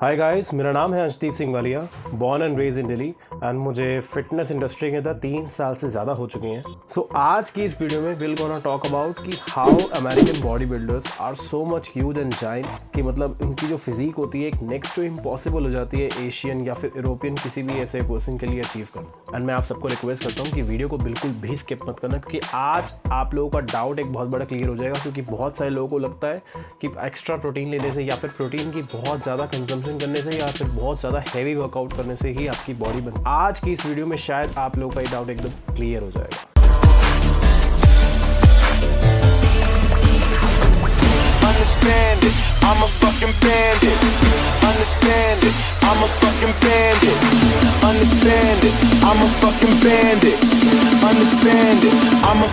Hi guys, मेरा नाम है Anshdeep Singh Walia, born and raised in Delhi and मुझे फिटनेस इंडस्ट्री के अंदर 3 साल से ज़्यादा हो चुके हैं। सो आज की इस वीडियो में विल गोना टॉक अबाउट कि how American body builders are so much huge and giant कि मतलब उनकी जो फिजिक होती है एक नेक्स्ट टू इम्पॉसिबल हो जाती है एशियन या फिर यूरोपियन किसी भी ऐसे पर्सन के लिए अचीव करना। एंड मैं आप सबको रिक्वेस्ट करता हूँ कि वीडियो को बिल्कुल भी स्किप मत करना, क्योंकि आज आप लोगों का डाउट एक बहुत बड़ा क्लियर हो जाएगा। क्योंकि बहुत सारे लोगों को लगता है कि एक्स्ट्रा प्रोटीन लेने से या फिर प्रोटीन की बहुत ज़्यादा कंजम्पशन करने से या फिर बहुत ज़्यादा हैवी वर्कआउट करने से ही आपकी बॉडी बन। आज की इस वीडियो में शायद आप लोगों का ये डाउट एकदम क्लियर हो जाएगा। Understand it, I'm a fucking bandit. Understand it, I'm a fucking bandit. Understand it, I'm a fucking bandit. Understand it, I'm a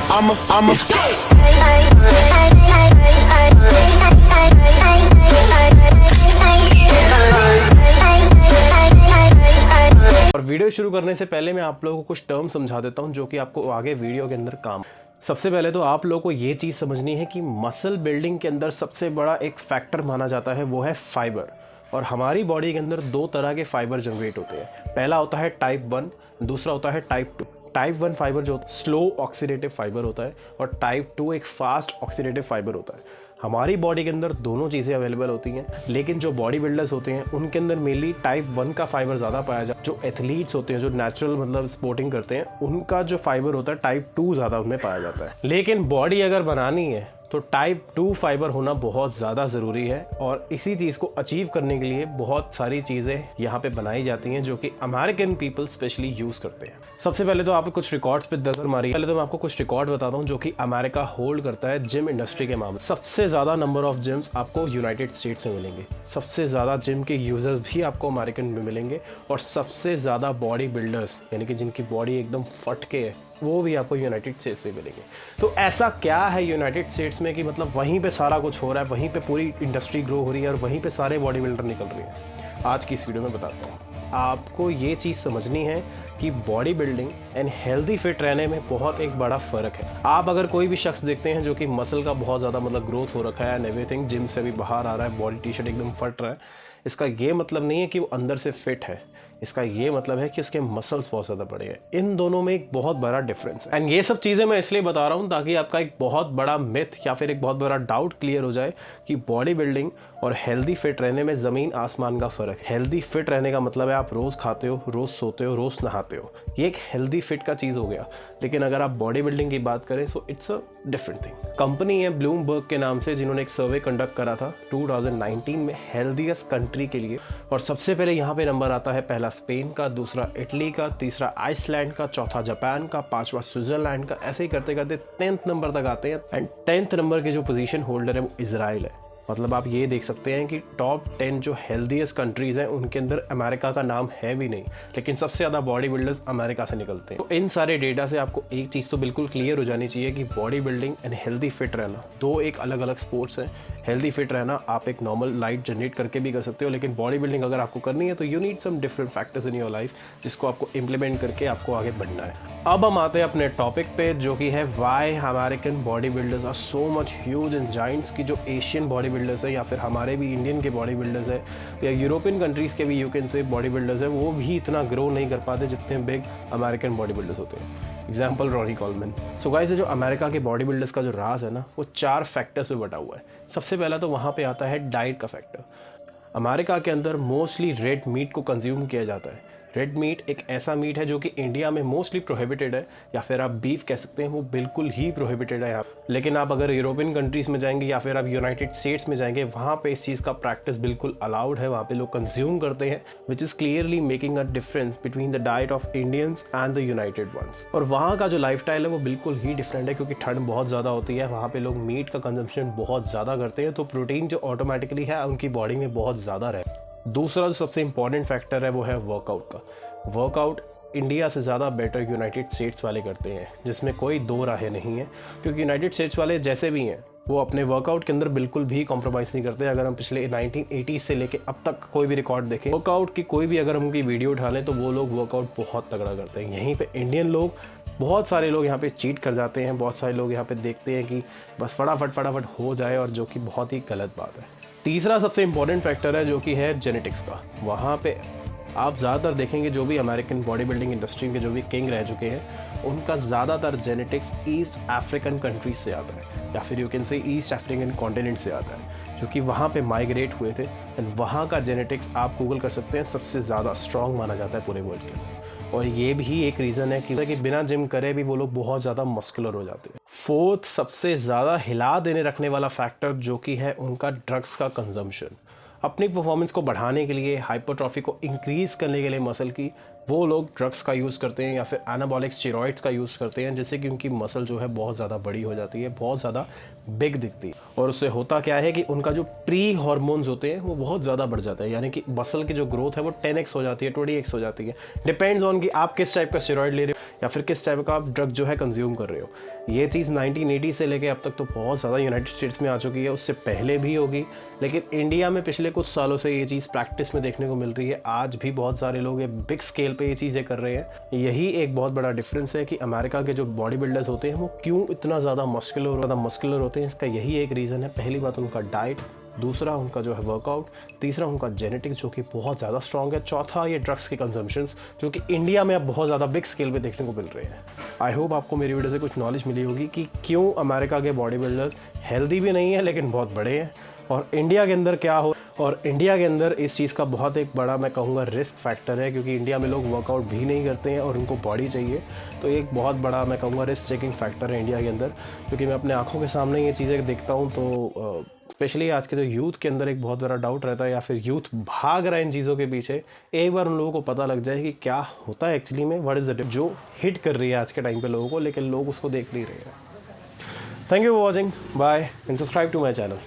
और वीडियो शुरू करने से पहले मैं आप लोगों को कुछ टर्म समझा देता हूं जो कि आपको आगे वीडियो के अंदर काम। सबसे पहले तो आप लोगों को ये चीज़ समझनी है कि मसल बिल्डिंग के अंदर सबसे बड़ा एक फैक्टर माना जाता है वो है फाइबर। और हमारी बॉडी के अंदर 2 तरह के फाइबर जनरेट होते हैं। पहला होता है टाइप 1, दूसरा होता है टाइप 2। टाइप 1 फाइबर जो स्लो ऑक्सीडेटिव फाइबर होता है और टाइप 2 एक फास्ट ऑक्सीडेटिव फाइबर होता है। हमारी बॉडी के अंदर दोनों चीज़ें अवेलेबल होती हैं, लेकिन जो बॉडी बिल्डर्स होते हैं उनके अंदर मेनली टाइप 1 का फाइबर ज़्यादा पाया जाता है। जो एथलीट्स होते हैं, जो नेचुरल मतलब स्पोर्टिंग करते हैं, उनका जो फाइबर होता है टाइप 2 ज़्यादा उनमें पाया जाता है। लेकिन बॉडी अगर बनानी है तो टाइप 2 फाइबर होना बहुत ज़्यादा ज़रूरी है। और इसी चीज़ को अचीव करने के लिए बहुत सारी चीज़ें यहाँ पे बनाई जाती हैं जो कि अमेरिकन पीपल स्पेशली यूज़ करते हैं। सबसे पहले तो आप कुछ रिकॉर्ड्स पे नजर मारिए। पहले तो मैं आपको कुछ रिकॉर्ड बताता हूँ जो कि अमेरिका होल्ड करता है जिम इंडस्ट्री के मामले। सबसे ज़्यादा नंबर ऑफ जिम्स आपको यूनाइटेड स्टेट्स में मिलेंगे, सबसे ज़्यादा जिम के यूज़र्स भी आपको अमेरिकन में मिलेंगे, और सबसे ज़्यादा बॉडी बिल्डर्स यानी कि जिनकी बॉडी एकदम फटके है वो भी आपको यूनाइटेड स्टेट्स में मिलेंगे। तो ऐसा क्या है यूनाइटेड स्टेट्स में कि मतलब वहीं पे सारा कुछ हो रहा है, वहीं पे पूरी इंडस्ट्री ग्रो हो रही है और वहीं पे सारे बॉडी बिल्डर निकल रहे हैं। आज की इस वीडियो में बताता हूँ। आपको ये चीज़ समझनी है कि body building and healthy fit रहने में बहुत एक बड़ा फ़र्क है। आप अगर कोई भी शख्स देखते हैं जो कि मसल का बहुत ज़्यादा मतलब ग्रोथ हो रखा है एंड एवरीथिंग, जिम से भी बाहर आ रहा है, बॉडी टी शर्ट एकदम फट रहा है, इसका ये मतलब नहीं है कि वो अंदर से फिट है। इसका ये मतलब है कि उसके मसल्स बहुत ज़्यादा बड़े हैं। इन दोनों में एक बहुत बड़ा डिफरेंस है। एंड ये सब चीज़ें मैं इसलिए बता रहा हूँ ताकि आपका एक बहुत बड़ा मिथ या फिर एक बहुत बड़ा डाउट क्लियर हो जाए कि बॉडी बिल्डिंग और हेल्दी फिट रहने में ज़मीन आसमान का फ़र्क है। हेल्दी फिट रहने का मतलब है आप रोज़ खाते हो, रोज़ सोते हो, रोज़ नहाते हो, ये एक हेल्दी फिट का चीज़ हो गया। लेकिन अगर आप बॉडी बिल्डिंग की बात करें so it's a different thing. Company है ब्लूमबर्ग के नाम से, जिन्होंने एक सर्वे कंडक्ट करा था 2019 में हेल्दीएस्ट कंट्री के लिए, और सबसे पहले यहाँ पे नंबर आता है पहला स्पेन का, दूसरा इटली का, तीसरा आइसलैंड का, चौथा जापान का, 5वां स्विट्जरलैंड का। ऐसे ही करते करते 10th नंबर तक आते हैं। एंड 10th नंबर के जो पोजीशन होल्डर है वो इजराइल है। मतलब आप ये देख सकते हैं कि टॉप 10 जो हेल्दीएस्ट कंट्रीज़ हैं उनके अंदर अमेरिका का नाम है भी नहीं, लेकिन सबसे ज़्यादा बॉडी बिल्डर्स अमेरिका से निकलते हैं। तो इन सारे डेटा से आपको एक चीज़ तो बिल्कुल क्लियर हो जानी चाहिए कि body building and healthy fit रहना दो एक अलग अलग स्पोर्ट्स हैं। हेल्दी फिट रहना आप एक नॉर्मल लाइफ जनरेट करके भी कर सकते हो, लेकिन बॉडी बिल्डिंग अगर आपको करनी है तो you need some different factors in your life, जिसको आपको इम्प्लीमेंट करके आपको आगे बढ़ना है। अब हम आते हैं अपने टॉपिक पे, जो कि है why American body builders are so much huge and giants. की जो एशियन बॉडी बिल्डर्स है या फिर हमारे भी इंडियन के बॉडी बिल्डर्स है या यूरोपियन कंट्रीज़ के भी you can say body builders है, वो भी इतना ग्रो नहीं कर पाते जितने बिग अमेरिकन बॉडी बिल्डर्स होते हैं। Example Ronnie Coleman. So guys, जो अमेरिका के बॉडी बिल्डर्स का जो राज है ना, वो 4 फैक्टर्स पे बटा हुआ है। सबसे पहला तो वहाँ पे आता है डाइट का फैक्टर। अमेरिका के अंदर मोस्टली रेड मीट को कंज्यूम किया जाता है। रेड मीट एक ऐसा मीट है जो कि इंडिया में मोस्टली प्रोहिबिटेड है, या फिर आप बीफ कह सकते हैं, वो बिल्कुल ही प्रोहिबिटेड है यहाँ। लेकिन आप अगर यूरोपियन कंट्रीज़ में जाएंगे या फिर आप यूनाइटेड स्टेट्स में जाएंगे, वहाँ पे इस चीज़ का प्रैक्टिस बिल्कुल अलाउड है, वहाँ पे लोग कंज्यूम करते हैं, which is clearly making a difference between the diet of Indians and the united ones. और वहाँ का जो लाइफ स्टाइल है वो बिल्कुल ही डिफरेंट है, क्योंकि ठंड बहुत ज़्यादा होती है, वहाँ पे लोग मीट का कंजम्पशन बहुत ज़्यादा करते हैं, तो प्रोटीन जो ऑटोमेटिकली है उनकी बॉडी में बहुत ज़्यादा रहे। दूसरा जो सबसे इंपॉर्टेंट फैक्टर है वो है वर्कआउट का। वर्कआउट इंडिया से ज़्यादा बेटर यूनाइटेड स्टेट्स वाले करते हैं, जिसमें कोई दो राहें नहीं है, क्योंकि यूनाइटेड स्टेट्स वाले जैसे भी हैं वो अपने वर्कआउट के अंदर बिल्कुल भी कॉम्प्रोमाइज़ नहीं करते। अगर हम पिछले 1980s से लेके अब तक कोई भी रिकॉर्ड देखें वर्कआउट की, कोई भी अगर हम उनकी वीडियो उठा लें तो वो लोग वर्कआउट बहुत तगड़ा करते हैं। यहीं पे इंडियन लोग, बहुत सारे लोग यहाँ पे चीट कर जाते हैं, बहुत सारे लोग यहाँ पे देखते हैं कि बस फटाफट हो जाए, और जो कि बहुत ही गलत बात है। तीसरा सबसे इंपॉर्टेंट फैक्टर है जो कि है जेनेटिक्स का। वहाँ पे आप ज़्यादातर देखेंगे जो भी अमेरिकन बॉडी बिल्डिंग इंडस्ट्री के जो भी किंग रह चुके हैं उनका ज़्यादातर जेनेटिक्स ईस्ट अफ्रीकन कंट्रीज से आता है, या फिर you can say east African continent से आता है, जो कि वहाँ पे माइग्रेट हुए थे। एंड वहाँ का जेनेटिक्स आप गूगल कर सकते हैं, सबसे ज़्यादा स्ट्रॉन्ग माना जाता है पूरे वर्ल्ड के लिए। और ये भी एक रीज़न है कि बिना जिम करे भी वो लोग बहुत ज़्यादा मस्कुलर हो जाते हैं। फोर्थ सबसे ज़्यादा हिला देने रखने वाला फैक्टर जो कि है उनका ड्रग्स का कंजम्पशन। अपनी परफॉर्मेंस को बढ़ाने के लिए, हाइपरट्रॉफी को इंक्रीज़ करने के लिए मसल की, वो लोग ड्रग्स का यूज़ करते हैं या फिर एनाबॉलिक स्टेरॉइड्स का यूज़ करते हैं, जिससे कि उनकी मसल जो है बहुत ज़्यादा बड़ी हो जाती है, बहुत ज़्यादा बिग दिखती है। और उससे होता क्या है कि उनका जो प्री हार्मोन्स होते हैं वो बहुत ज़्यादा बढ़ जाता है, यानी कि मसल की जो ग्रोथ है वो 10x हो जाती है, 20x हो जाती है। डिपेंड्स ऑन कि आप किस टाइप का स्टेरॉइड ले रहे हो या फिर किस टाइप का आप ड्रग जो है कंज्यूम कर रहे हो। ये चीज़ 1980 से लेके अब तक तो बहुत ज़्यादा यूनाइटेड स्टेट्स में आ चुकी है, उससे पहले भी होगी, लेकिन इंडिया में पिछले कुछ सालों से ये चीज़ प्रैक्टिस में देखने को मिल रही है। आज भी बहुत सारे लोग ये बिग स्केल पे ये चीज़ें कर रहे हैं। यही एक बहुत बड़ा डिफरेंस है कि अमेरिका के जो बॉडी बिल्डर्स होते हैं वो क्यों इतना ज़्यादा मस्कुलर होते हैं। इसका यही एक रीज़न है। पहली बात उनका डाइट, दूसरा उनका जो है वर्कआउट, तीसरा उनका जेनेटिक्स जो कि बहुत ज़्यादा स्ट्रॉन्ग है, चौथा ये ड्रग्स के कंजम्पशंस जो कि इंडिया में अब बहुत ज़्यादा बिग स्केल पे देखने को मिल रहे हैं। आई होप आपको मेरी वीडियो से कुछ नॉलेज मिली होगी कि क्यों अमेरिका के बॉडी बिल्डर्स हेल्दी भी नहीं है लेकिन बहुत बड़े हैं, और इंडिया के अंदर क्या हो। और इंडिया के अंदर इस चीज़ का बहुत एक बड़ा मैं कहूँगा रिस्क फैक्टर है, क्योंकि इंडिया में लोग वर्कआउट भी नहीं करते हैं और उनको बॉडी चाहिए। तो एक बहुत बड़ा मैं कहूँगा रिस्क टेकिंग फैक्टर है इंडिया के अंदर, क्योंकि मैं अपने आंखों के सामने ये चीज़ें देखता हूँ। तो स्पेशली आज के जो यूथ के अंदर एक बहुत बड़ा डाउट रहता है, या फिर यूथ भाग रहा है इन चीज़ों के पीछे। एक बार उन लोगों को पता लग जाए कि क्या होता है एक्चुअली में, व्हाट इज़ इट जो हिट कर रही है आज के टाइम पे लोगों को, लेकिन लोग उसको देख नहीं रहे हैं। Thank you for watching, bye and subscribe to my channel.